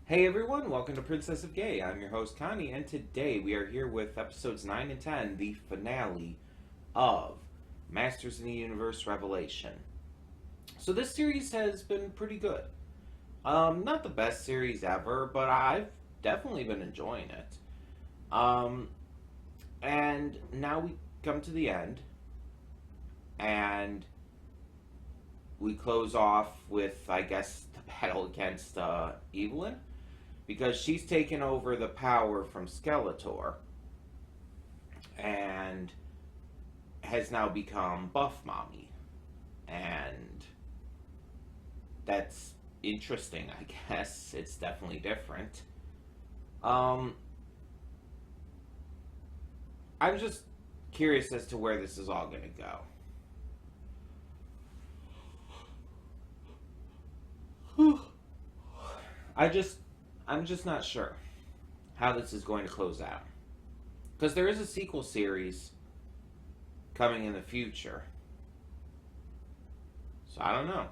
Hey everyone, welcome to Princess of Gay. I'm your host Connie, and today we are here with episodes 9 and 10, the finale of Masters of the Universe Revelation. So this series has been pretty good. Not the best series ever, but I've definitely been enjoying it. And now we come to the end, and we close off with, I guess, the battle against Evelyn, because she's taken over the power from Skeletor and has now become Buff Mommy. And that's interesting, I guess. It's definitely different. I'm just curious as to where this is all going to go. I'm just not sure how this is going to close out. Because there is a sequel series coming in the future. So I don't know.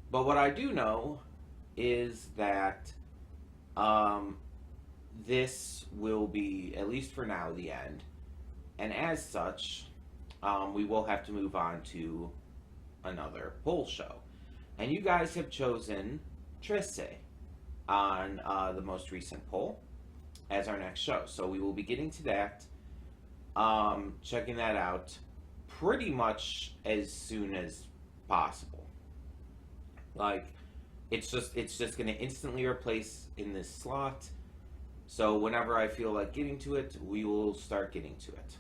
But what I do know is that this will be, at least for now, the end. And as such, we will have to move on to another poll show. And you guys have chosen Trisse on the most recent poll as our next show. So we will be getting to that, checking that out pretty much as soon as possible. Like, it's just going to instantly replace in this slot. So whenever I feel like getting to it, we will start getting to it.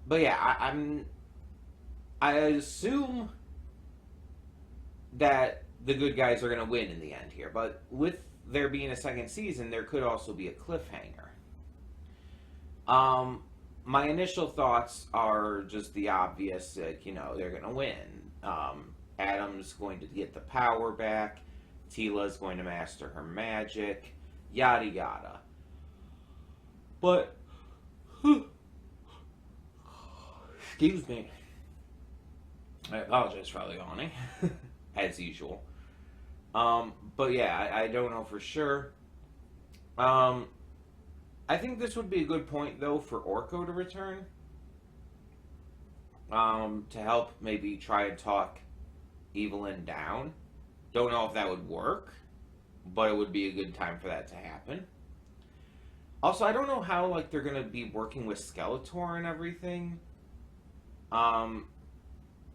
But yeah, I assume that the good guys are going to win in the end here. But with there being a second season, there could also be a cliffhanger. My initial thoughts are just the obvious, they're going to win. Adam's going to get the power back. Teela's going to master her magic. Yada yada. But, excuse me. I apologize for all the yawning, as usual. But yeah, I don't know for sure. I think this would be a good point, though, for Orko to return. To help maybe try and talk Evelyn down. Don't know if that would work, but it would be a good time for that to happen. Also, I don't know how, they're going to be working with Skeletor and everything.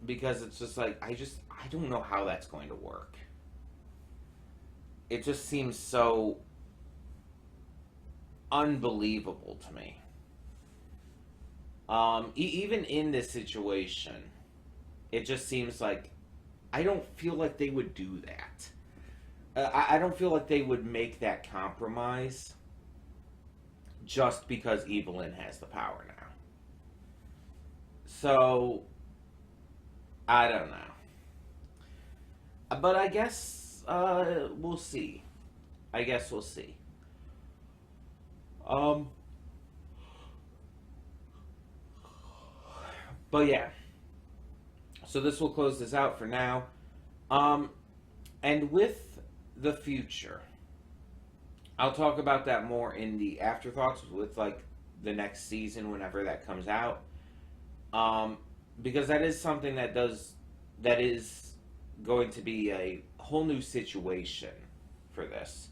Because it's just I don't know how that's going to work. It just seems so unbelievable to me. Even in this situation, it just seems like I don't feel like they would do that. I don't feel like they would make that compromise just because Evelyn has the power now. So, I don't know. But I guess we'll see. But yeah. So this will close this out for now. And with the future, I'll talk about that more in the afterthoughts with the next season whenever that comes out. Because that is something that is going to be a whole new situation for this.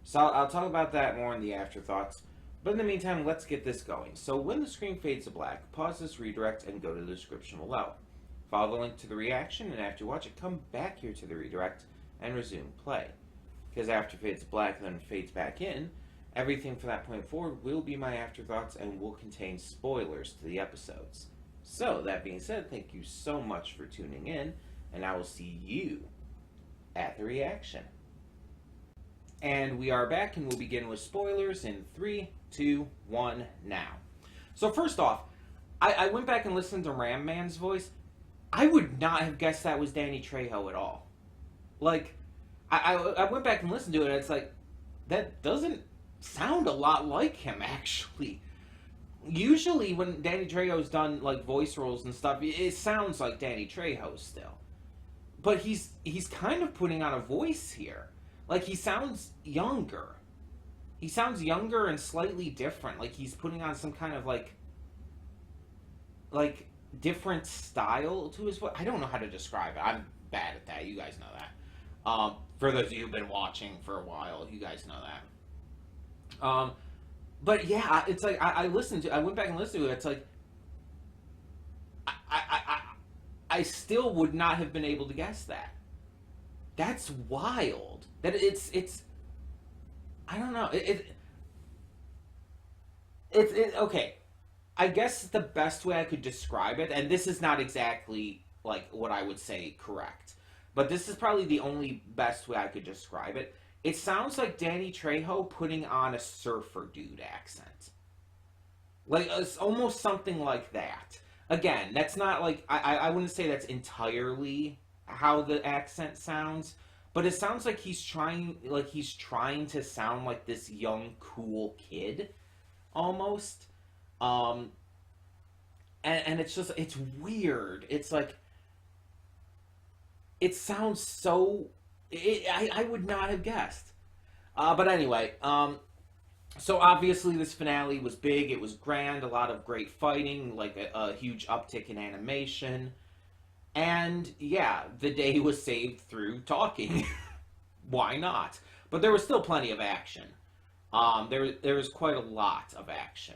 So I'll talk about that more in the afterthoughts. But in the meantime, let's get this going. So when the screen fades to black, pause this redirect and go to the description below. Follow the link to the reaction, and after you watch it, come back here to the redirect and resume play. Because after it fades to black and then fades back in, everything from that point forward will be my afterthoughts and will contain spoilers to the episodes. So, that being said, thank you so much for tuning in, and I will see you at the reaction. And we are back, and we'll begin with spoilers in 3, 2, 1, now. So first off, I went back and listened to Ram Man's voice. I would not have guessed that was Danny Trejo at all. I went back and listened to it, and it's that doesn't sound a lot like him, actually. Usually when Danny Trejo's done, voice roles and stuff, it sounds like Danny Trejo still. but he's kind of putting on a voice here. Like he sounds younger. He sounds younger and slightly different. Like he's putting on some kind of like different style to his voice. I don't know how to describe it. I'm bad at that. You guys know that. For those of you who've been watching for a while, you guys know that. But yeah, it's like I went back and listened to it. It's like I, I, I, I still would not have been able to guess that. That's wild. That it's I don't know. Okay. I guess the best way I could describe it, and this is not exactly like what I would say correct, but this is probably the only best way I could describe it. It sounds like Danny Trejo putting on a surfer dude accent. Like it's almost something like that. Again, that's not like I wouldn't say that's entirely how the accent sounds, but it sounds like he's trying to sound like this young cool kid almost. Um and it's weird. It's like it sounds so I would not have guessed. But anyway, so obviously this finale was big. It was grand. A lot of great fighting, like a huge uptick in animation, and yeah, the day was saved through talking. Why not? But there was still plenty of action. There was quite a lot of action.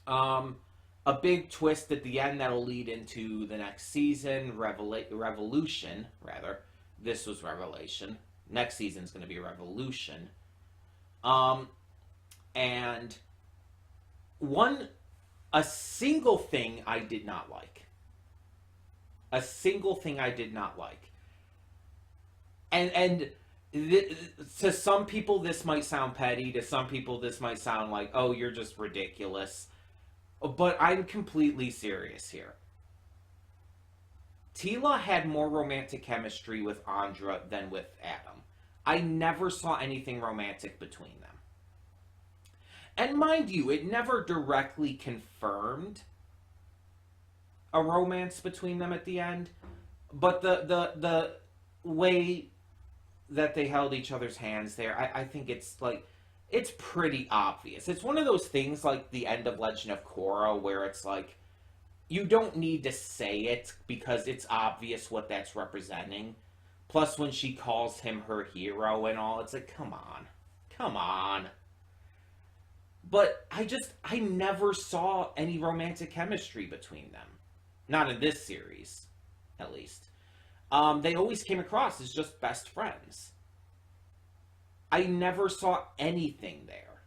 A big twist at the end that'll lead into the next season, Revolution, rather. This was Revelation. Next season's going to be Revolution. And a single thing I did not like. A single thing I did not like. And to some people this might sound petty. To some people this might sound like, oh, you're just ridiculous. But I'm completely serious here. Tila had more romantic chemistry with Andra than with Adam. I never saw anything romantic between them. And mind you, it never directly confirmed a romance between them at the end. But the way that they held each other's hands there, I think it's like, it's pretty obvious. It's one of those things like the end of Legend of Korra where it's like, you don't need to say it because it's obvious what that's representing. Plus, when she calls him her hero and all, it's like, come on. Come on. But I never saw any romantic chemistry between them. Not in this series, at least. They always came across as just best friends. I never saw anything there,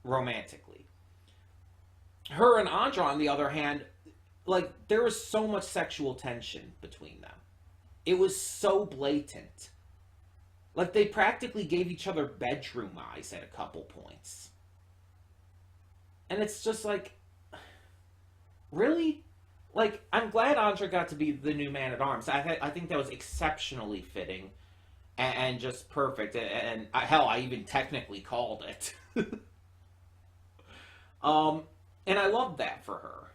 romantically. Her and Andra, on the other hand, like, there was so much sexual tension between them. It was so blatant. Like, they practically gave each other bedroom eyes at a couple points. And it's just like, really? Like, I'm glad Andra got to be the new Man-at-Arms. I think that was exceptionally fitting and just perfect. And hell, I even technically called it. And I loved that for her.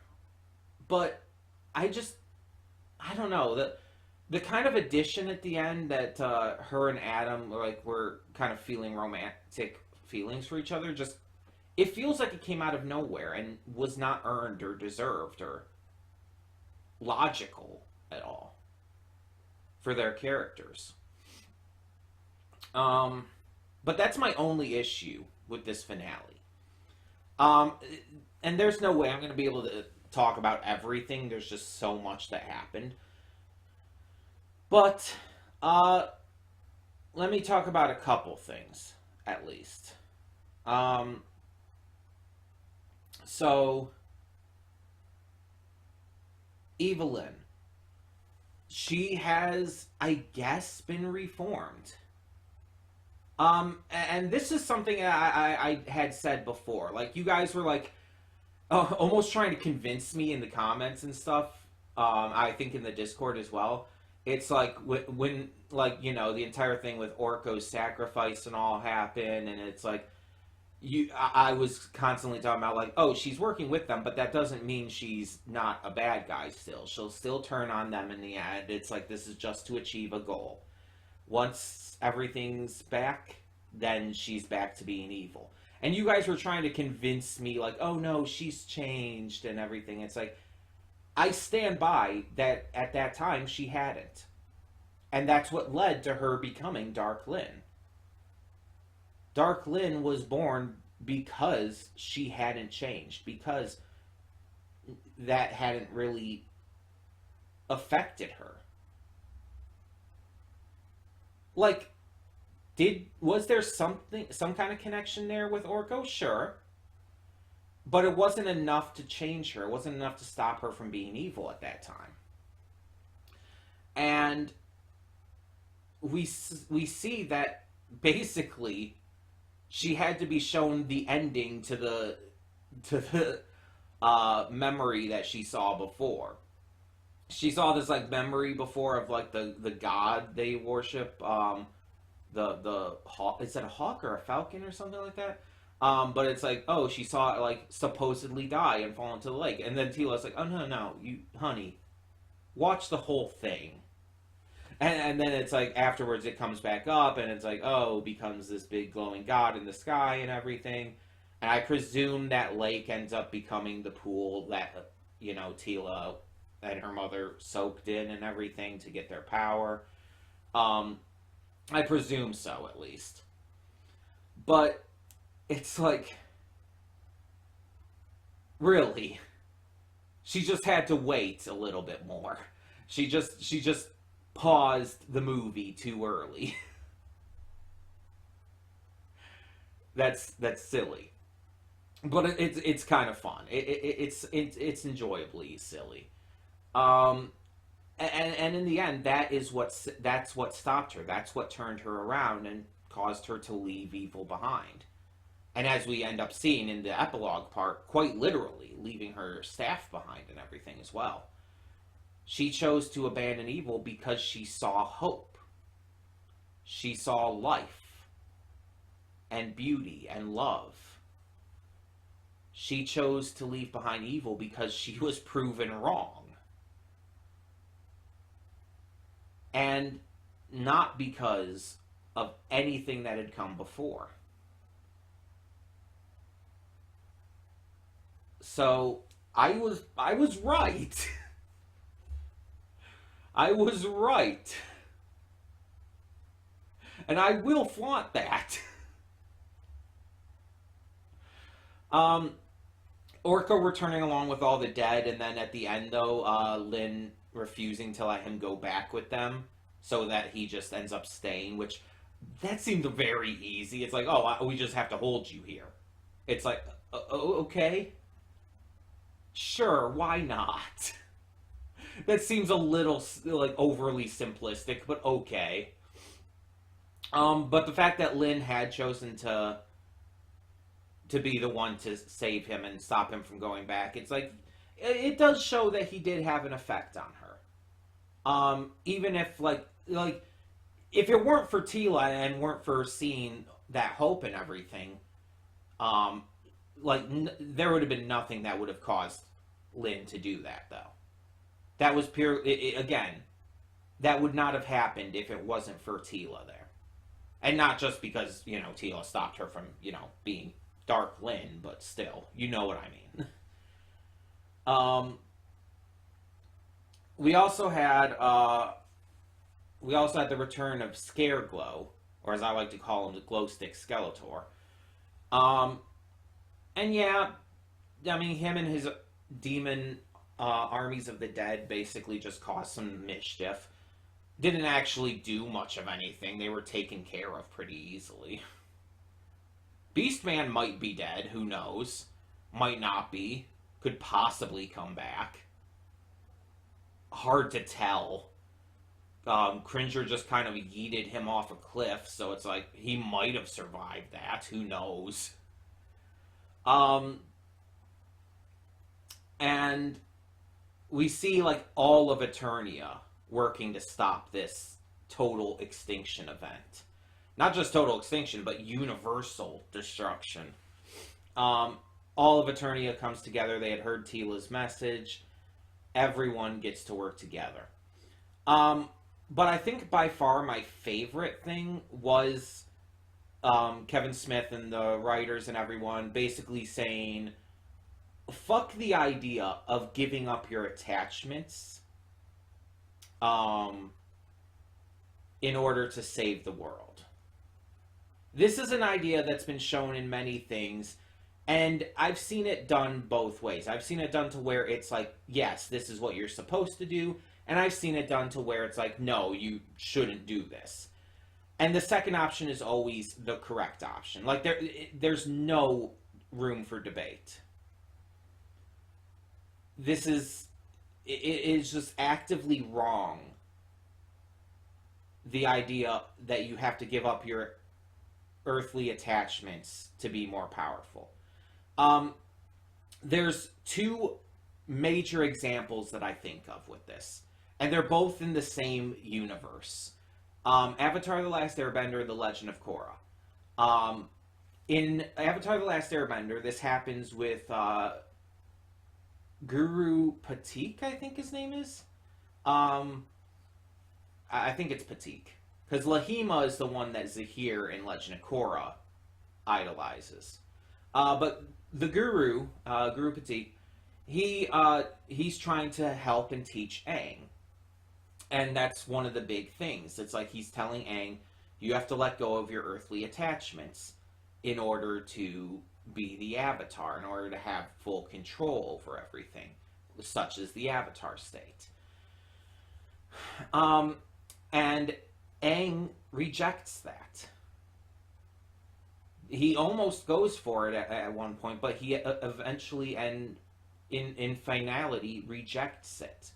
But I don't know, the kind of addition at the end that her and Adam were kind of feeling romantic feelings for each other, just it feels like it came out of nowhere and was not earned or deserved or logical at all for their characters. But that's my only issue with this finale. And there's no way I'm going to be able to talk about everything. There's just so much that happened. But let me talk about a couple things, at least. So, Evelyn, she has, I guess, been reformed. And this is something I had said before. Like, you guys were like, almost trying to convince me in the comments and stuff. I think in the Discord as well. It's like when like, you know, the entire thing with Orko's sacrifice and all happened, and it's like, I was constantly talking about like, oh, she's working with them, but that doesn't mean she's not a bad guy still. She'll still turn on them in the end. It's like this is just to achieve a goal. Once everything's back, then she's back to being evil. And you guys were trying to convince me like, oh no, she's changed and everything. It's like I stand by that at that time she hadn't. And that's what led to her becoming Dark Lynn. Dark Lynn was born because she hadn't changed, because that hadn't really affected her. Like, was there some kind of connection there with Orko? Sure. But it wasn't enough to change her. It wasn't enough to stop her from being evil at that time. And we see that basically she had to be shown the ending to the memory that she saw before. She saw this like memory before of like the god they worship, the hawk. Is that a hawk or a falcon or something like that? But it's like, oh, she saw it like supposedly die and fall into the lake, and then Teela's like, oh no, you honey, watch the whole thing. And then it's like afterwards it comes back up and it's like, oh, becomes this big glowing god in the sky and everything. And I presume that lake ends up becoming the pool that, Teela and her mother soaked in and everything to get their power. I presume so, at least. But it's like, really? She just had to wait a little bit more. She just paused the movie too early. That's silly, but it's kind of fun. It's enjoyably silly. And in the end, that's what stopped her. That's what turned her around and caused her to leave evil behind. And as we end up seeing in the epilogue part, quite literally leaving her staff behind and everything as well. She chose to abandon evil because she saw hope. She saw life and beauty and love. She chose to leave behind evil because she was proven wrong. And not because of anything that had come before. So I was right. I was right. And I will flaunt that. Orko returning along with all the dead, and then at the end, though, Lynn refusing to let him go back with them, so that he just ends up staying, which, that seemed very easy. It's like, oh, we just have to hold you here. It's like, okay. Sure, why not? That seems a little, like, overly simplistic, but okay. But the fact that Lynn had chosen to be the one to save him and stop him from going back, it's like, it does show that he did have an effect on her. Even if, like, if it weren't for Teela and weren't for seeing that hope and everything, there would have been nothing that would have caused Lynn to do that, though. That was pure, again, that would not have happened if it wasn't for Teela there. And not just because, Teela stopped her from, being Dark Lynn, but still, you know what I mean. We also had the return of Scareglow, or as I like to call him, the Glowstick Skeletor. And yeah, I mean, him and his demon armies of the dead basically just caused some mischief. Didn't actually do much of anything. They were taken care of pretty easily. Beastman might be dead, who knows? Might not be. Could possibly come back. Hard to tell. Cringer just kind of yeeted him off a cliff, so it's like, he might have survived that, who knows? And we see, like, all of Eternia working to stop this total extinction event. Not just total extinction, but universal destruction. Um, all of Eternia comes together. They had heard Tila's message. Everyone gets to work together. Um, but I think by far my favorite thing was Kevin Smith and the writers and everyone basically saying, fuck the idea of giving up your attachments um, in order to save the world. This is an idea that's been shown in many things, and I've seen it done both ways. I've seen it done to where it's like, yes, this is what you're supposed to do, and I've seen it done to where it's like, no, you shouldn't do this. And the second option is always the correct option. Like, there's no room for debate. This is, it is just actively wrong, the idea that you have to give up your earthly attachments to be more powerful. There's two major examples that I think of with this, and they're both in the same universe. Avatar: The Last Airbender, The Legend of Korra. In Avatar: The Last Airbender, this happens with Guru Patik, I think his name is. I think it's Patik. Because Lahima is the one that Zahir in Legend of Korra idolizes. But the Guru, Guru Patik, he's trying to help and teach Aang. And that's one of the big things. It's like he's telling Aang, you have to let go of your earthly attachments in order to be the Avatar, in order to have full control over everything, such as the Avatar state. And Aang rejects that. He almost goes for it at one point, but he eventually and in finality rejects it.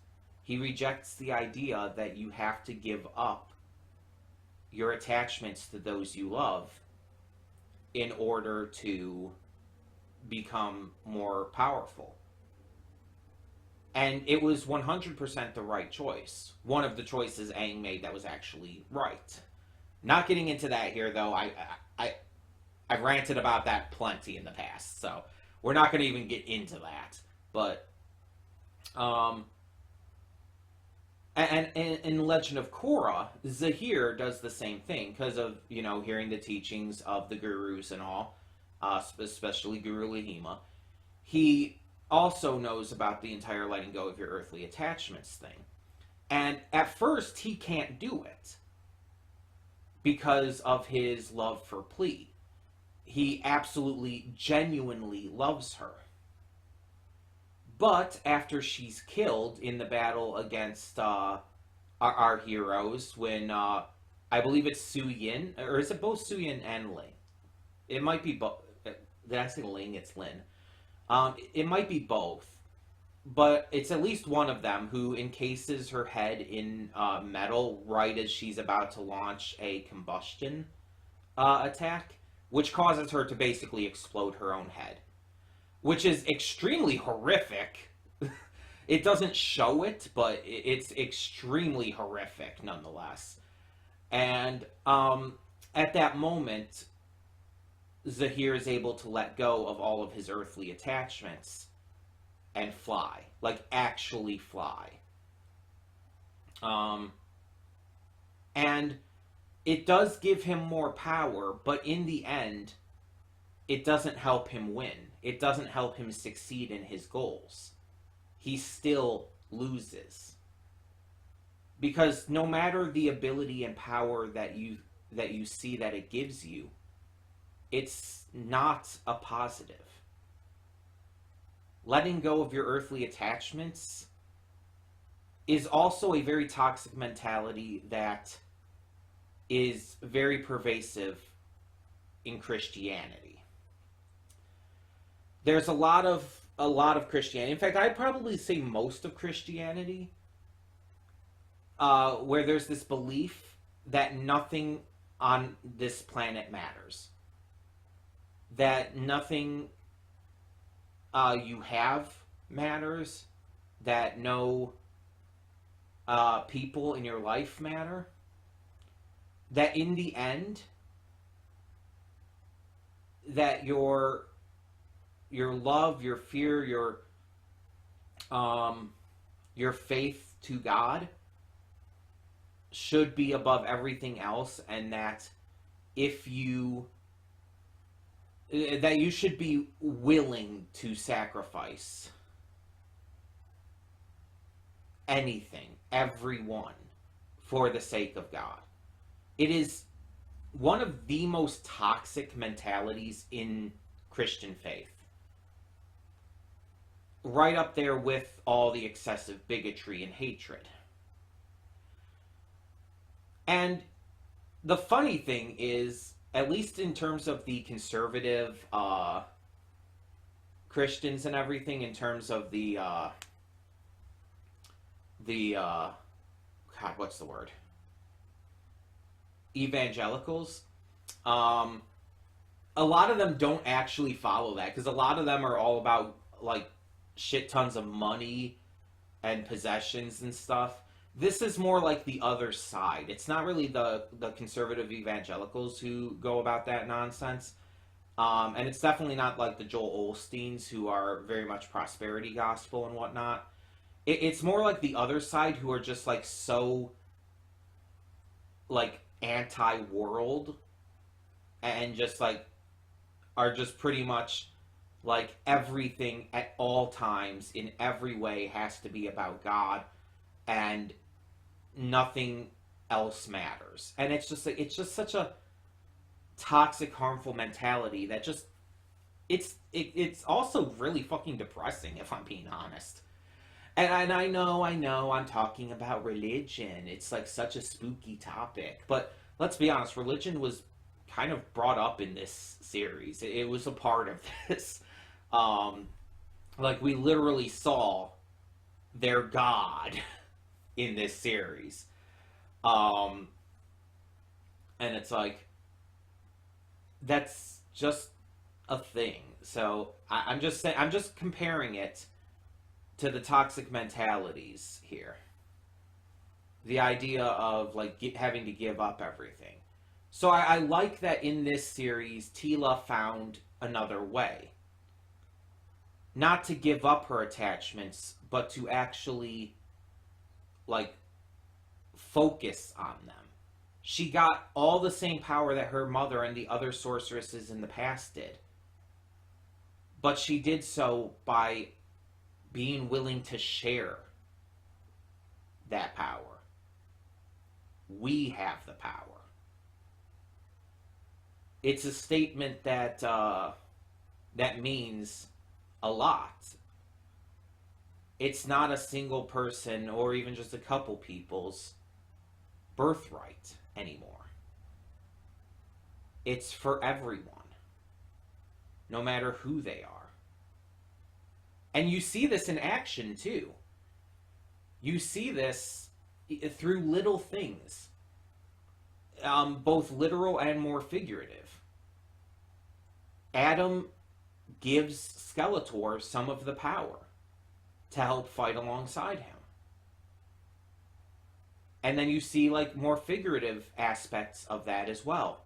He rejects the idea that you have to give up your attachments to those you love in order to become more powerful. And it was 100% the right choice. One of the choices Aang made that was actually right. Not getting into that here, though. I've ranted about that plenty in the past, so we're not going to even get into that. But, and in Legend of Korra, Zahir does the same thing because of, hearing the teachings of the gurus and all, especially Guru Lahima. He also knows about the entire letting go of your earthly attachments thing. And at first, he can't do it because of his love for Pli. He absolutely, genuinely loves her. But after she's killed in the battle against our heroes, when I believe it's Su Yin, or is it both Su Yin and Ling? It might be both. Did I say Ling? It's Lin. It might be both, but it's at least one of them who encases her head in metal right as she's about to launch a combustion attack, which causes her to basically explode her own head. Which is extremely horrific. It doesn't show it, but it's extremely horrific nonetheless. And at that moment, Zahir is able to let go of all of his earthly attachments and fly. Like, actually fly. And it does give him more power, but in the end, it doesn't help him win. It doesn't help him succeed in his goals. He still loses. Because no matter the ability and power that you see that it gives you, it's not a positive. Letting go of your earthly attachments is also a very toxic mentality that is very pervasive in Christianity. There's a lot of Christianity. In fact, I'd probably say most of Christianity, where there's this belief that nothing on this planet matters. That nothing you have matters. That no people in your life matter. That in the end, that your your love, your fear, your faith to God should be above everything else, and that if you that you should be willing to sacrifice anything, everyone, for the sake of God. It is one of the most toxic mentalities in Christian faith. Right up there with all the excessive bigotry and hatred. And the funny thing is, at least in terms of the conservative Christians and everything, in terms of the God, what's the word? Evangelicals. A lot of them don't actually follow that, because a lot of them are all about like shit tons of money and possessions and stuff. This is more like the other side. It's not really the conservative evangelicals who go about that nonsense. And it's definitely not like the Joel Osteens, who are very much prosperity gospel and whatnot. It's more like the other side, who are just like so like anti-world, and just like are just pretty much like everything at all times in every way has to be about God, and nothing else matters. And it's just such a toxic, harmful mentality that just it's also really fucking depressing, if I'm being honest. And I know I'm talking about religion. It's like such a spooky topic, but let's be honest, religion was kind of brought up in this series. It was a part of this. Like, we literally saw their God in this series. And it's like, that's just a thing. So I'm just saying, I'm just comparing it to the toxic mentalities here. The idea of like having to give up everything. So I like that in this series, Teela found another way. Not to give up her attachments, but to actually like focus on them. She got all the same power that her mother and the other sorceresses in the past did. But she did so by being willing to share that power. We have the power. It's a statement that that means a lot. It's not a single person or even just a couple people's birthright anymore. It's for everyone, no matter who they are. And you see this in action too. You see this through little things, both literal and more figurative. Adam gives Skeletor some of the power to help fight alongside him. And then you see like more figurative aspects of that as well.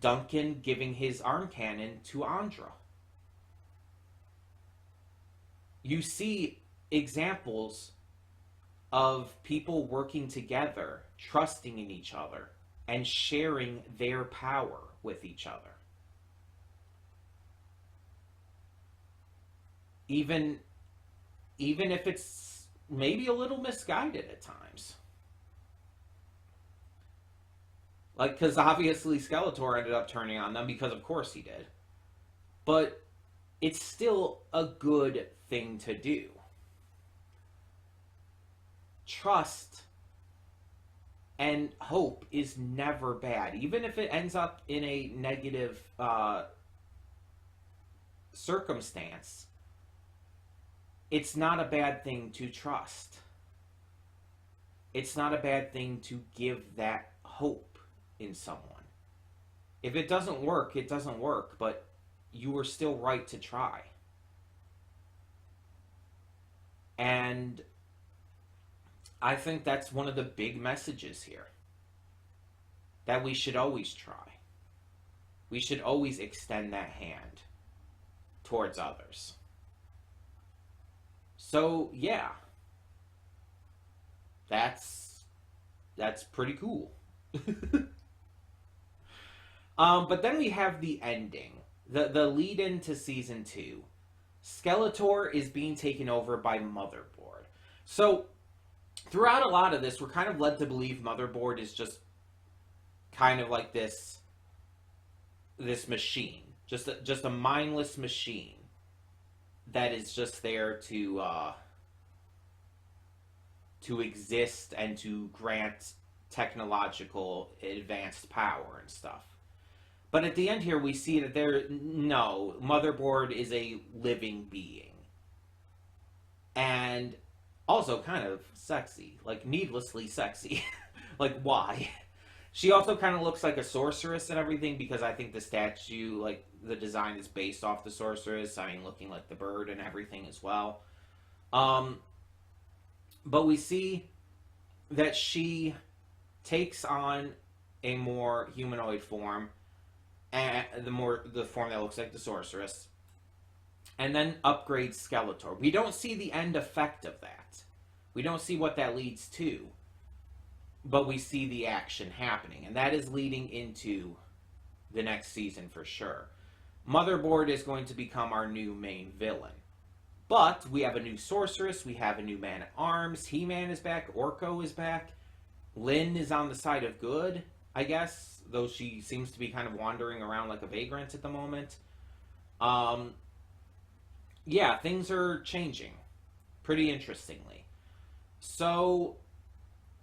Duncan giving his arm cannon to Andra. You see examples of people working together, trusting in each other, and sharing their power with each other. Even if it's maybe a little misguided at times. Like, because obviously Skeletor ended up turning on them, because of course he did. But it's still a good thing to do. Trust and hope is never bad, even if it ends up in a negative circumstance. It's not a bad thing to trust. It's not a bad thing to give that hope in someone. If it doesn't work, it doesn't work, but you were still right to try. And I think that's one of the big messages here. That we should always try. We should always extend that hand. towards others. So yeah, that's pretty cool. But then we have the ending, the lead into season 2. Skeletor is being taken over by Motherboard. So throughout a lot of this, we're kind of led to believe Motherboard is just kind of like this machine, just a mindless machine that is just there to exist and to grant technological advanced power and stuff. But at the end here, we see that Motherboard is a living being. And also kind of sexy. Like, needlessly sexy. Like, why? She also kind of looks like a sorceress and everything, because I think the statue, like, the design is based off the sorceress. I mean, looking like the bird and everything as well. But we see that she takes on a more humanoid form, and the form that looks like the sorceress, and then upgrades Skeletor. We don't see the end effect of that. We don't see what that leads to, but we see the action happening, and that is leading into the next season for sure. Motherboard is going to become our new main villain. But we have a new sorceress, we have a new man-at-arms, He-Man is back, Orko is back, Lynn is on the side of good, I guess, though she seems to be kind of wandering around like a vagrant at the moment. Yeah, things are changing pretty interestingly. So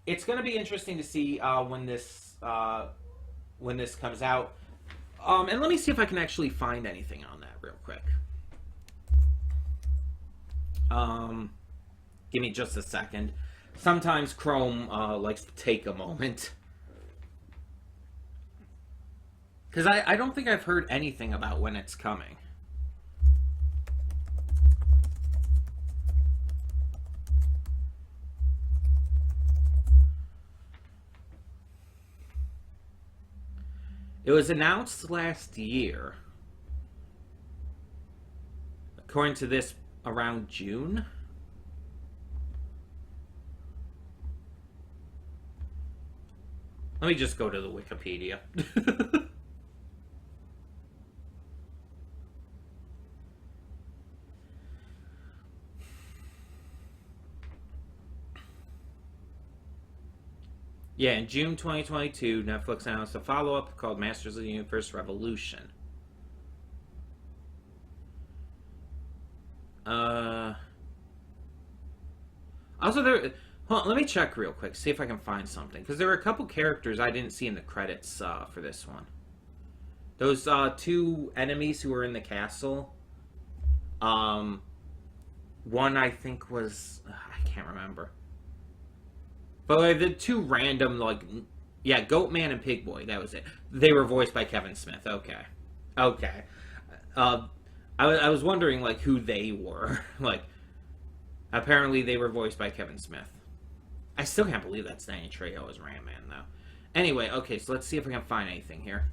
it's going to be interesting to see when this comes out. And let me see if I can actually find anything on that real quick. Give me just a second. Sometimes Chrome likes to take a moment. Because I don't think I've heard anything about when it's coming. It was announced last year. According to this, around June. Let me just go to the Wikipedia. Yeah, in June 2022, Netflix announced a follow-up called Masters of the Universe Revolution. Also, let me check real quick, see if I can find something. Because there were a couple characters I didn't see in the credits for this one. Those two enemies who were in the castle. One, I think, was... I can't remember. But like, the two random, like... Yeah, Goatman and Pigboy, that was it. They were voiced by Kevin Smith. Okay. I was wondering, like, who they were. Like, apparently they were voiced by Kevin Smith. I still can't believe that's Danny Trejo as Ram-Man, though. Anyway, okay, so let's see if we can find anything here.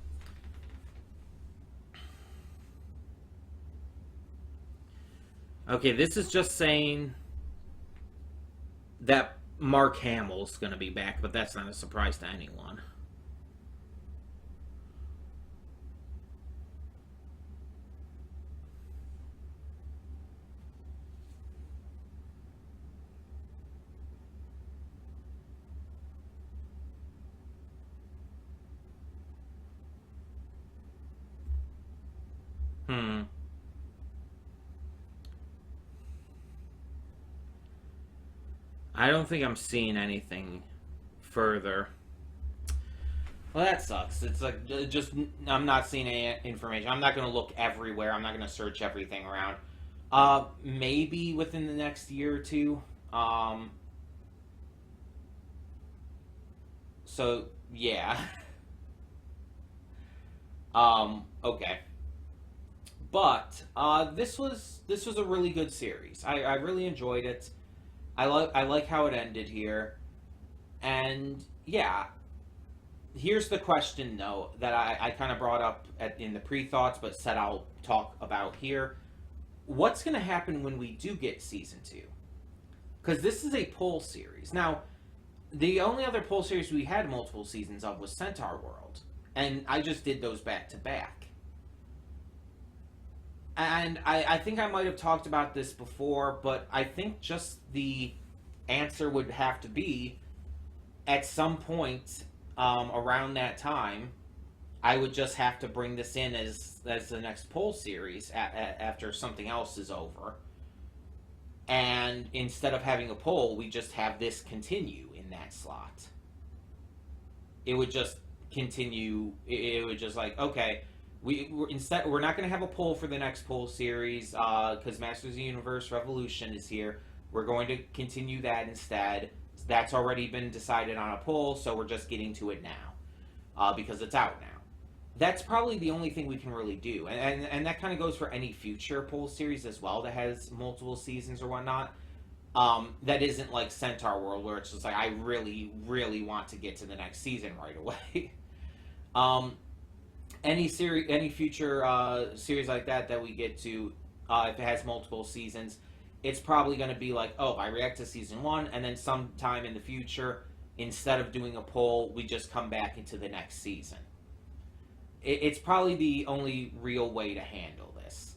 Okay, this is just saying that Mark Hamill's going to be back, but that's not a surprise to anyone. I don't think I'm seeing anything further. Well, that sucks. It's like, just, I'm not seeing any information. I'm not going to look everywhere. I'm not going to search everything around. Maybe within the next year or two. So, yeah. Okay. But, this was a really good series. I really enjoyed it. I like how it ended here. And, yeah. Here's the question, though, that I kind of brought up in the pre-thoughts, but said I'll talk about here. what's going to happen when we do get season 2? Because this is a poll series. Now, the only other poll series we had multiple seasons of was Centaur World, and I just did those back to back. And I think I might have talked about this before, but I think just the answer would have to be, at some point around that time, I would just have to bring this in as the next poll series after something else is over. And instead of having a poll, we just have this continue in that slot. It would just continue. It would just like, okay, we're not going to have a poll for the next poll series because Masters of the Universe Revolution is here. We're going to continue that instead. That's already been decided on a poll, so we're just getting to it now because it's out now. That's probably the only thing we can really do. And that kind of goes for any future poll series as well that has multiple seasons or whatnot. That isn't like Centaur World, where it's just like, I really, really want to get to the next season right away. Any future series like that we get to, if it has multiple seasons, it's probably going to be like, oh, I react to season 1, and then sometime in the future, instead of doing a poll, we just come back into the next season. It's probably the only real way to handle this.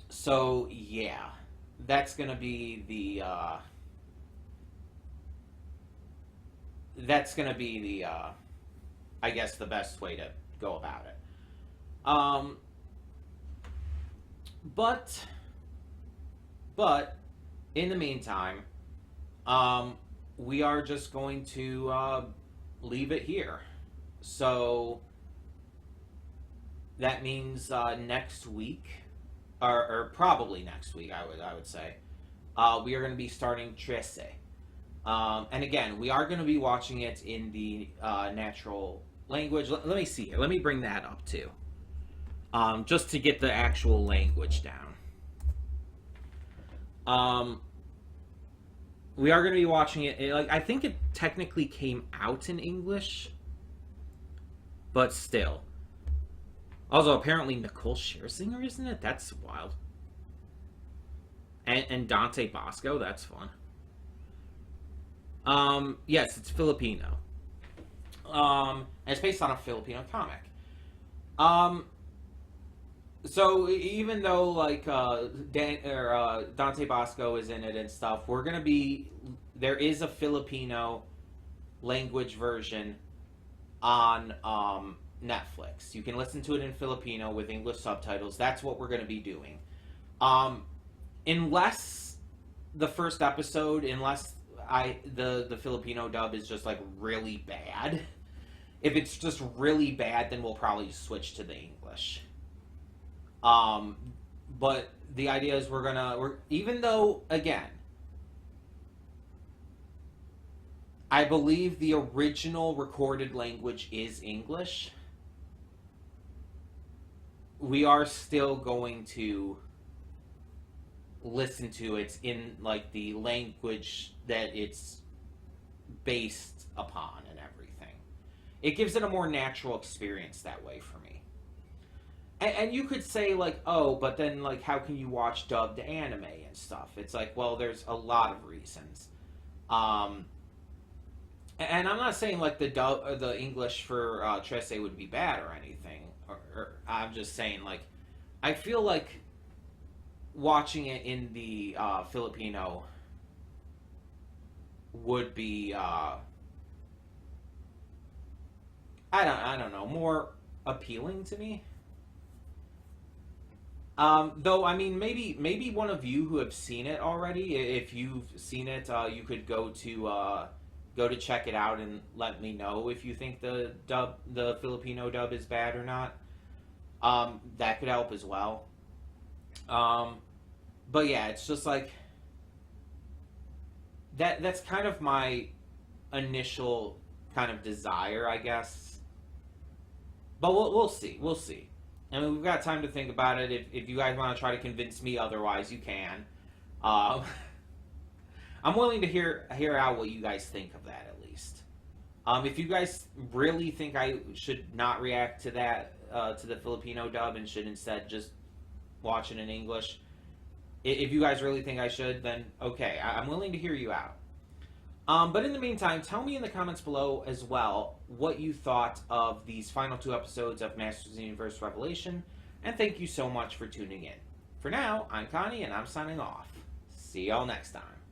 So yeah, that's gonna be the I guess the best way to go about it. But in the meantime, we are just going to leave it here. So that means next week, or probably next week, I would say, we are going to be starting Trece. And again, we are going to be watching it in the natural language. Let me see here. Let me bring that up too, just to get the actual language down. We are going to be watching it. Like, I think it technically came out in English, but still. Also, apparently Nicole Scherzinger, isn't it? That's wild. And Dante Bosco, that's fun. Yes, it's Filipino. And it's based on a Filipino comic. So even though like Dante Bosco is in it and stuff, there is a Filipino language version on Netflix. You can listen to it in Filipino with English subtitles. That's what we're going to be doing. Unless the first episode, the Filipino dub is just like really bad. If it's just really bad, then we'll probably switch to the English. But the idea is even though, again, I believe the original recorded language is English, we are still going to listen to it in like the language that it's based upon and everything. It gives it a more natural experience that way for me. And you could say, like, oh, but then, like, how can you watch dubbed anime and stuff? It's like, well, there's a lot of reasons. And I'm not saying, like, the English for Trece would be bad or anything. Or I'm just saying, like, I feel like watching it in the Filipino would be, I don't know, more appealing to me. Though, I mean, maybe one of you who have seen it already, if you've seen it, you could go to check it out and let me know if you think the Filipino dub is bad or not. That could help as well. But yeah, it's just like that's kind of my initial kind of desire, I guess. But we'll see. We'll see. I mean, we've got time to think about it. If you guys want to try to convince me otherwise, you can. I'm willing to hear out what you guys think of that, at least. If you guys really think I should not react to that to the Filipino dub and should instead just watch it in English. If you guys really think I should, then okay, I'm willing to hear you out. But in the meantime, tell me in the comments below as well what you thought of these final 2 episodes of Masters of the Universe Revelation, and thank you so much for tuning in. For now, I'm Connie, and I'm signing off. See y'all next time.